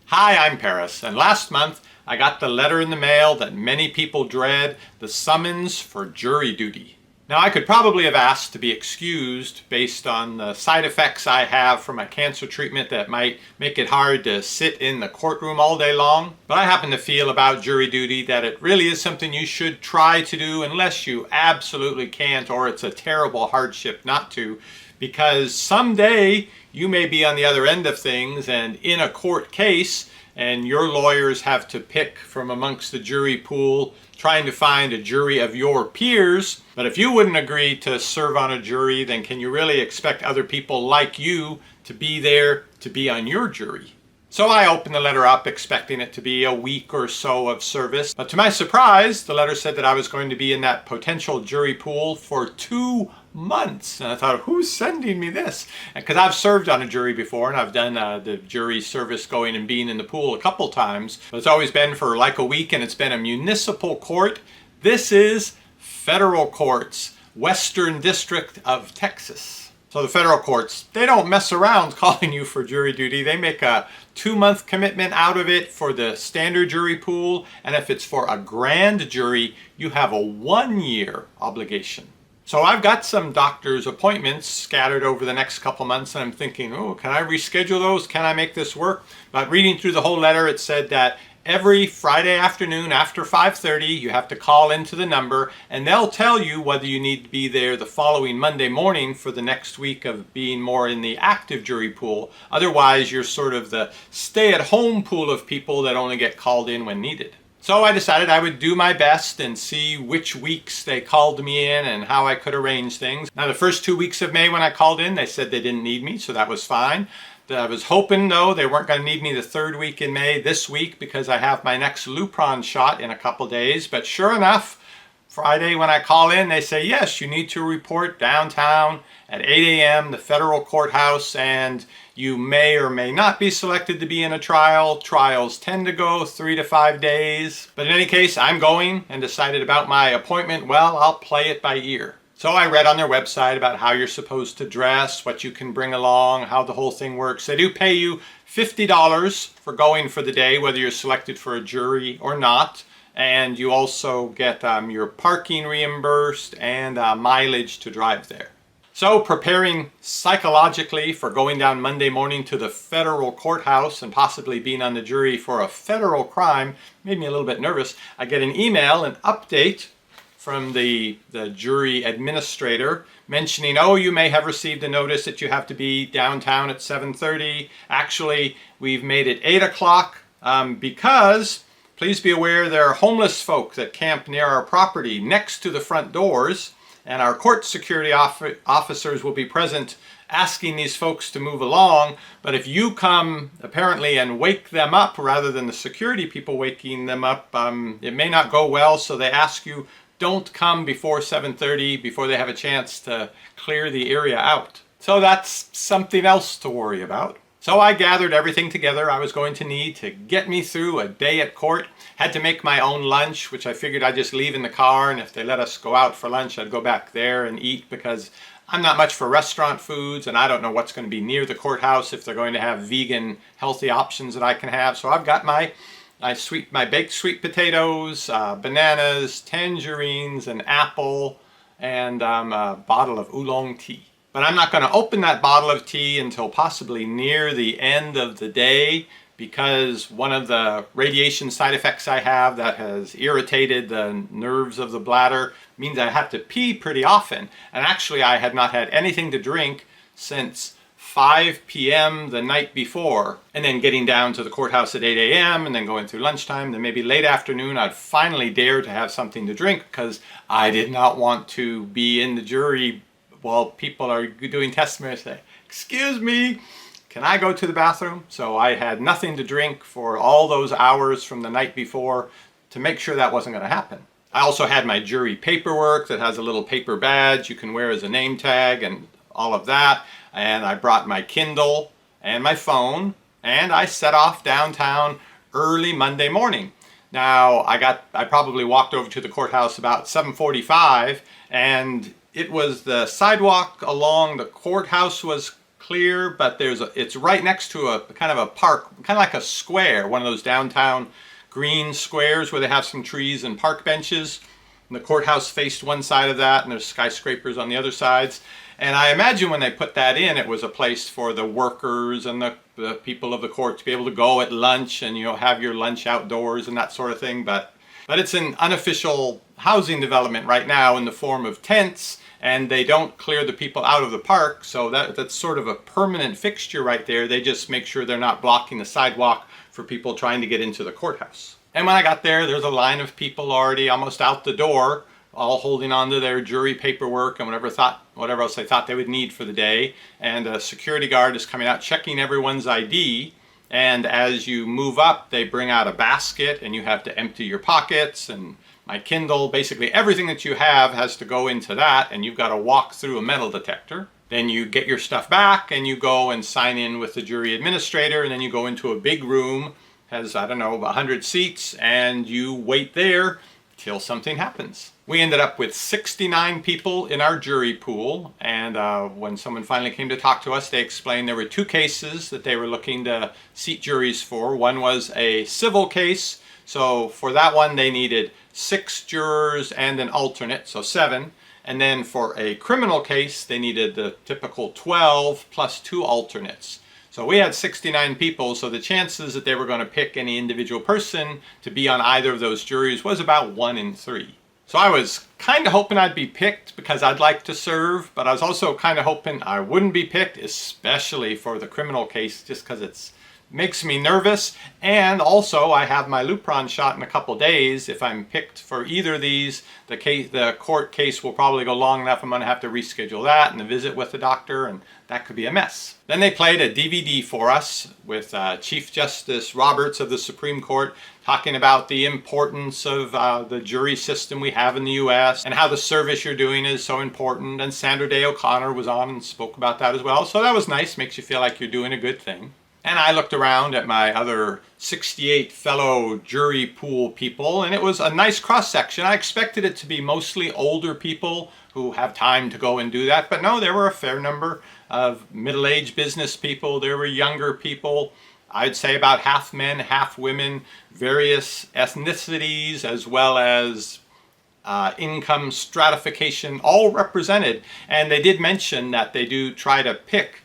Hi, I'm Paris, and last month I got the letter in the mail that many people dread, the summons for jury duty. Now, I could probably have asked to be excused based on the side effects I have from my cancer treatment that might make it hard to sit in the courtroom all day long, but I happen to feel about jury duty that it really is something you should try to do unless you absolutely can't or it's a terrible hardship not to, because someday you may be on the other end of things and in a court case, and your lawyers have to pick from amongst the jury pool trying to find a jury of your peers. But if you wouldn't agree to serve on a jury, then can you really expect other people like you to be there to be on your jury? So I opened the letter up expecting it to be a week or so of service, but to my surprise, the letter said that I was going to be in that potential jury pool for 2 months. And I thought, who's sending me this? Because I've served on a jury before, and I've done the jury service going and being in the pool a couple times, but it's always been for like a week, and it's been a municipal court. This is federal courts, Western District of Texas. So the federal courts, they don't mess around calling you for jury duty. They make a 2-month commitment out of it for the standard jury pool, and if it's for a grand jury, you have a 1-year obligation. So I've got some doctor's appointments scattered over the next couple months, and I'm thinking, oh, can I reschedule those? Can I make this work? But reading through the whole letter, it said that every Friday afternoon after 5:30, you have to call into the number, and they'll tell you whether you need to be there the following Monday morning for the next week of being more in the active jury pool. Otherwise, you're sort of the stay-at-home pool of people that only get called in when needed. So I decided I would do my best and see which weeks they called me in and how I could arrange things. Now, the first 2 weeks of May when I called in, they said they didn't need me, so that was fine. I was hoping, though, they weren't going to need me the 3rd week in May this week because I have my next Lupron shot in a couple days. But sure enough, Friday when I call in, they say, yes, you need to report downtown at 8 a.m., the federal courthouse, and you may or may not be selected to be in a trial. Trials tend to go 3 to 5 days. But in any case, I'm going and decided about my appointment. Well, I'll play it by ear. So I read on their website about how you're supposed to dress, what you can bring along, how the whole thing works. They do pay you $50 for going for the day, whether you're selected for a jury or not. And you also get your parking reimbursed and mileage to drive there. So preparing psychologically for going down Monday morning to the federal courthouse and possibly being on the jury for a federal crime made me a little bit nervous. I get an email, an update from the jury administrator mentioning, oh, you may have received a notice that you have to be downtown at 7:30. Actually, we've made it 8 o'clock because please be aware there are homeless folk that camp near our property next to the front doors, and our court security officers will be present asking these folks to move along. But if you come apparently and wake them up rather than the security people waking them up, it may not go well, so they ask you don't come before 7:30 before they have a chance to clear the area out. So that's something else to worry about. So I gathered everything together I was going to need to get me through a day at court. Had to make my own lunch, which I figured I'd just leave in the car, and if they let us go out for lunch, I'd go back there and eat because I'm not much for restaurant foods, and I don't know what's going to be near the courthouse if they're going to have vegan, healthy options that I can have. So I've got my baked sweet potatoes, bananas, tangerines, an apple, and a bottle of oolong tea. But I'm not going to open that bottle of tea until possibly near the end of the day because one of the radiation side effects I have that has irritated the nerves of the bladder means I have to pee pretty often. And actually I had not had anything to drink since 5 p.m. the night before, and then getting down to the courthouse at 8 a.m. and then going through lunchtime, then maybe late afternoon, I'd finally dare to have something to drink because I did not want to be in the jury while people are doing testimony and say, excuse me, can I go to the bathroom? So I had nothing to drink for all those hours from the night before to make sure that wasn't going to happen. I also had my jury paperwork that has a little paper badge you can wear as a name tag and all of that. And I brought my Kindle and my phone, and I set off downtown early Monday morning. Now, I probably walked over to the courthouse about 7:45, and it was the sidewalk along the courthouse was clear, but it's right next to a kind of a park, kind of like a square, one of those downtown green squares where they have some trees and park benches. And the courthouse faced one side of that, and there's skyscrapers on the other sides. And I imagine when they put that in, it was a place for the workers and the people of the court to be able to go at lunch and, have your lunch outdoors and that sort of thing. But it's an unofficial housing development right now in the form of tents, and they don't clear the people out of the park. So that's sort of a permanent fixture right there. They just make sure they're not blocking the sidewalk for people trying to get into the courthouse. And when I got there's a line of people already almost out the door, all holding on to their jury paperwork and whatever else they thought they would need for the day. And a security guard is coming out checking everyone's ID. And as you move up, they bring out a basket and you have to empty your pockets and my Kindle. Basically everything that you have has to go into that, and you've got to walk through a metal detector. Then you get your stuff back and you go and sign in with the jury administrator, and then you go into a big room, has, 100 seats, and you wait there till something happens. We ended up with 69 people in our jury pool, and when someone finally came to talk to us, they explained there were 2 cases that they were looking to seat juries for. One was a civil case, so for that one they needed 6 jurors and an alternate, so 7. And then for a criminal case, they needed the typical 12 plus 2 alternates. So we had 69 people, so the chances that they were going to pick any individual person to be on either of those juries was about 1 in 3. So I was kind of hoping I'd be picked because I'd like to serve, but I was also kind of hoping I wouldn't be picked, especially for the criminal case, just because it makes me nervous. And also I have my Lupron shot in a couple days. If I'm picked for either of these, the court case will probably go long enough. I'm going to have to reschedule that and a visit with the doctor, and that could be a mess. Then they played a DVD for us with Chief Justice Roberts of the Supreme Court talking about the importance of the jury system we have in the U.S. and how the service you're doing is so important. And Sandra Day O'Connor was on and spoke about that as well. So that was nice. Makes you feel like you're doing a good thing. And I looked around at my other 68 fellow jury pool people, and it was a nice cross-section. I expected it to be mostly older people who have time to go and do that, but no, there were a fair number of middle-aged business people. There were younger people. I'd say about half men, half women, various ethnicities, as well as income stratification, all represented. And they did mention that they do try to pick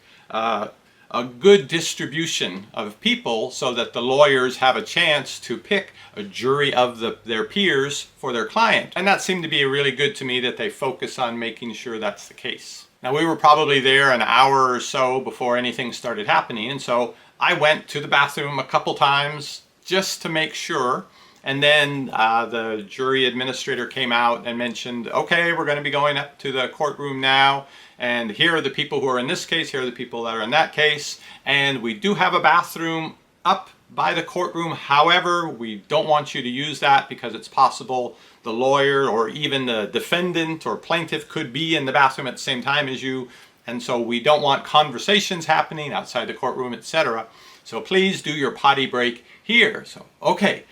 a good distribution of people so that the lawyers have a chance to pick a jury of their peers for their client. And that seemed to be really good to me, that they focus on making sure that's the case. Now, we were probably there an hour or so before anything started happening, and so I went to the bathroom a couple times just to make sure. And then the jury administrator came out and mentioned, okay, we're going to be going up to the courtroom now, and here are the people who are in this case, here are the people that are in that case, and we do have a bathroom up by the courtroom. However, we don't want you to use that because it's possible the lawyer or even the defendant or plaintiff could be in the bathroom at the same time as you, and so we don't want conversations happening outside the courtroom, etc. So please do your potty break here. So, okay,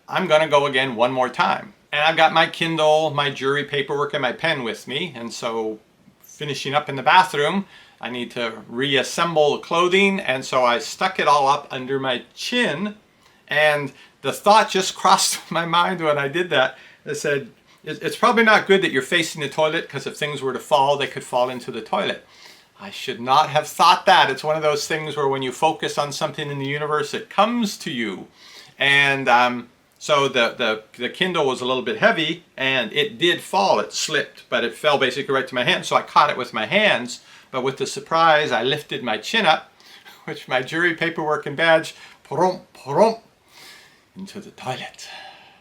I'm going to go again one more time. And I've got my Kindle, my jury paperwork, and my pen with me, and so finishing up in the bathroom, I need to reassemble the clothing, and so I stuck it all up under my chin, and the thought just crossed my mind when I did that. I said, it's probably not good that you're facing the toilet, because if things were to fall, they could fall into the toilet. I should not have thought that. It's one of those things where when you focus on something in the universe, it comes to you. And so the Kindle was a little bit heavy, and it did fall. It slipped, but it fell basically right to my hand, so I caught it with my hands. But with the surprise, I lifted my chin up, which my jury paperwork and badge, into the toilet.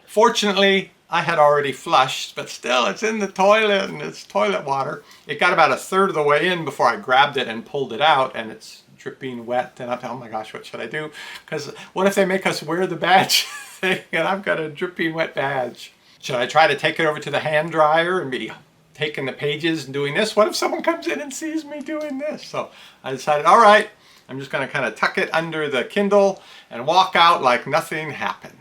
Fortunately, I had already flushed, but still it's in the toilet and it's toilet water. It got about a third of the way in before I grabbed it and pulled it out, and it's dripping wet. And I'm oh my gosh, what should I do? Because what if they make us wear the badge thing and I've got a dripping wet badge? Should I try to take it over to the hand dryer and be taking the pages and doing this? What if someone comes in and sees me doing this? So I decided, all right, I'm just going to kind of tuck it under the Kindle and walk out like nothing happened.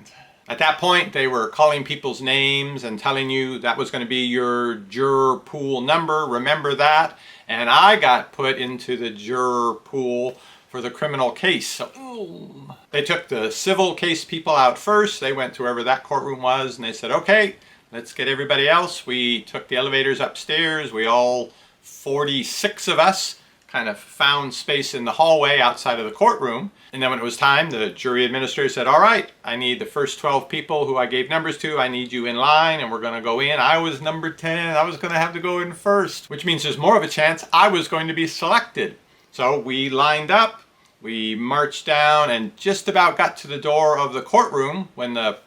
At that point, they were calling people's names and telling you that was going to be your juror pool number. Remember that. and I got put into the juror pool for the criminal case. So they took the civil case people out first. They went to wherever that courtroom was, and they said, okay, let's get everybody else. We took the elevators upstairs. We all, 46 of us, kind of found space in the hallway outside of the courtroom. And then when it was time, the jury administrator said, all right, I need the first 12 people who I gave numbers to. I need you in line, and we're going to go in. I was number 10. I was going to have to go in first, which means there's more of a chance I was going to be selected. So we lined up, we marched down, and just about got to the door of the courtroom when the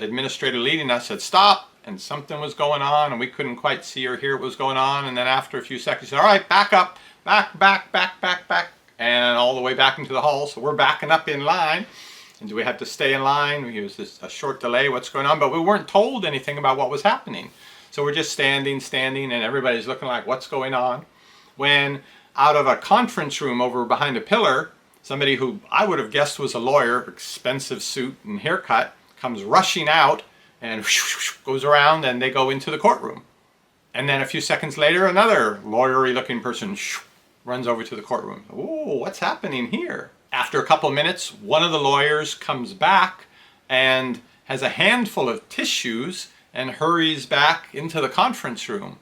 administrator leading us said, stop. And something was going on, and we couldn't quite see or hear what was going on. And then after a few seconds, he said, all right, back up, back, and all the way back into the hall. So we're backing up in line. And do we have to stay in line? It was a short delay, what's going on? But we weren't told anything about what was happening. So we're just standing, and everybody's looking like, what's going on? When out of a conference room over behind a pillar, somebody who I would have guessed was a lawyer, expensive suit and haircut, comes rushing out and goes around, and they go into the courtroom. And then a few seconds later, another lawyery looking person runs over to the courtroom. Oh, what's happening here? After a couple of minutes, one of the lawyers comes back and has a handful of tissues and hurries back into the conference room.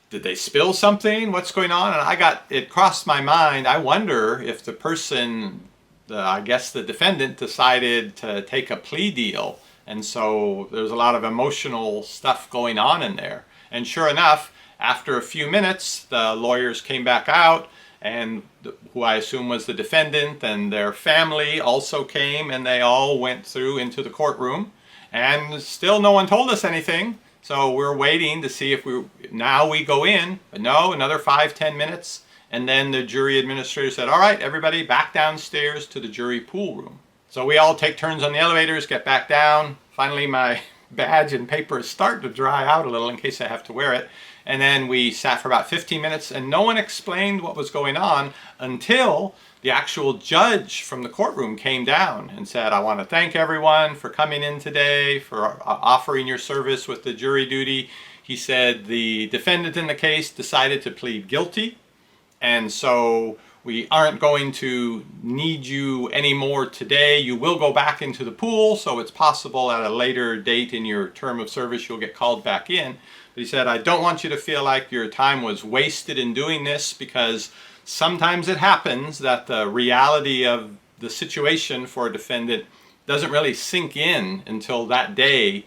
Did they spill something? What's going on? And it crossed my mind, I wonder if the person, I guess the defendant, decided to take a plea deal. And so there's a lot of emotional stuff going on in there. And sure enough, after a few minutes, the lawyers came back out, and who I assume was the defendant and their family also came, and they all went through into the courtroom. And still no one told us anything. So we're waiting to see if now we go in. But no, another 5-10 minutes. And then the jury administrator said, all right, everybody back downstairs to the jury pool room. So we all take turns on the elevators, get back down. Finally, my badge and paper is starting to dry out a little in case I have to wear it. And then we sat for about 15 minutes, and no one explained what was going on until the actual judge from the courtroom came down and said, I want to thank everyone for coming in today, for offering your service with the jury duty. He said the defendant in the case decided to plead guilty, and so we aren't going to need you anymore today. You will go back into the pool, so it's possible at a later date in your term of service you'll get called back in. But he said, I don't want you to feel like your time was wasted in doing this, because sometimes it happens that the reality of the situation for a defendant doesn't really sink in until that day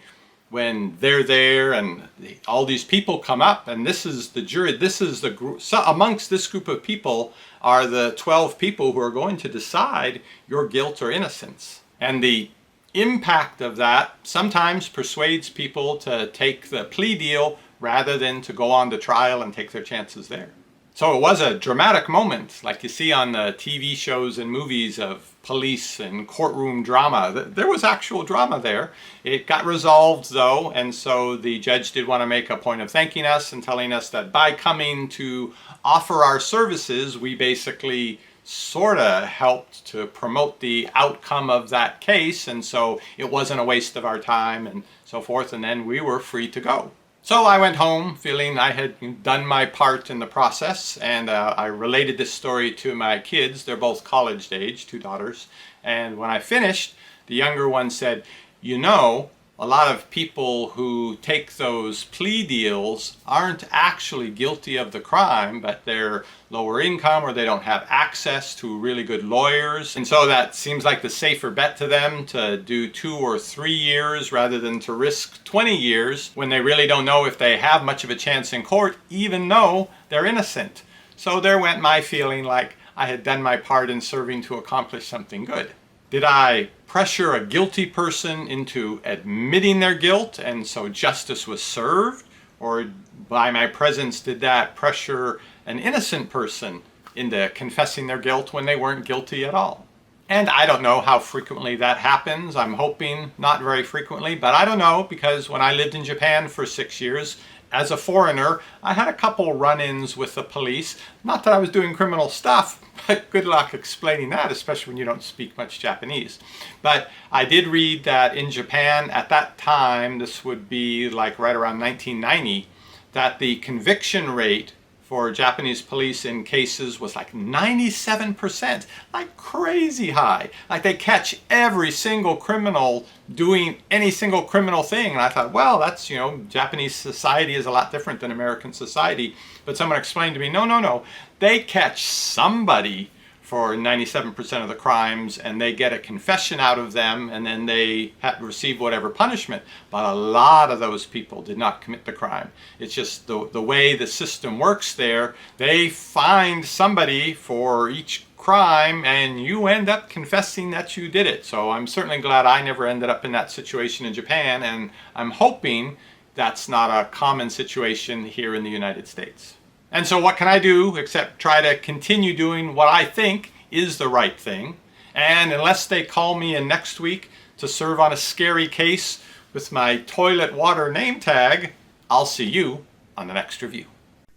when they're there and all these people come up, and this is the jury, this is the group, so amongst this group of people are the 12 people who are going to decide your guilt or innocence. And the impact of that sometimes persuades people to take the plea deal rather than to go on to trial and take their chances there. So it was a dramatic moment, like you see on the TV shows and movies of police and courtroom drama. There was actual drama there. It got resolved though, and so the judge did want to make a point of thanking us and telling us that by coming to offer our services, we basically sort of helped to promote the outcome of that case, and so it wasn't a waste of our time and so forth, and then we were free to go. So I went home feeling I had done my part in the process, and I related this story to my kids. They're both college age, 2 daughters, and when I finished, the younger one said, you know, a lot of people who take those plea deals aren't actually guilty of the crime, but they're lower income or they don't have access to really good lawyers. And so that seems like the safer bet to them to do 2 or 3 years rather than to risk 20 years when they really don't know if they have much of a chance in court, even though they're innocent. So there went my feeling like I had done my part in serving to accomplish something good. Did I pressure a guilty person into admitting their guilt and so justice was served? Or by my presence did that pressure an innocent person into confessing their guilt when they weren't guilty at all? And I don't know how frequently that happens. I'm hoping not very frequently, but I don't know, because when I lived in Japan for 6 years, as a foreigner, I had a couple run-ins with the police. Not that I was doing criminal stuff, but good luck explaining that, especially when you don't speak much Japanese. But I did read that in Japan at that time, this would be like right around 1990, that the conviction rate for Japanese police in cases was like 97%, like crazy high. Like they catch every single criminal doing any single criminal thing. And I thought, well, that's, Japanese society is a lot different than American society. But someone explained to me, no, they catch somebody for 97% of the crimes, and they get a confession out of them, and then they receive whatever punishment. But a lot of those people did not commit the crime. It's just the way the system works there. They find somebody for each crime, and you end up confessing that you did it. So I'm certainly glad I never ended up in that situation in Japan, and I'm hoping that's not a common situation here in the United States. And so what can I do except try to continue doing what I think is the right thing? And unless they call me in next week to serve on a scary case with my toilet water name tag, I'll see you on the next review.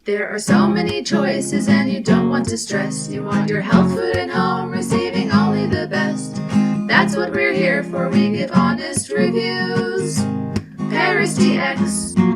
There are so many choices and you don't want to stress. You want your health food at home, receiving only the best. That's what we're here for, we give honest reviews. Parristx.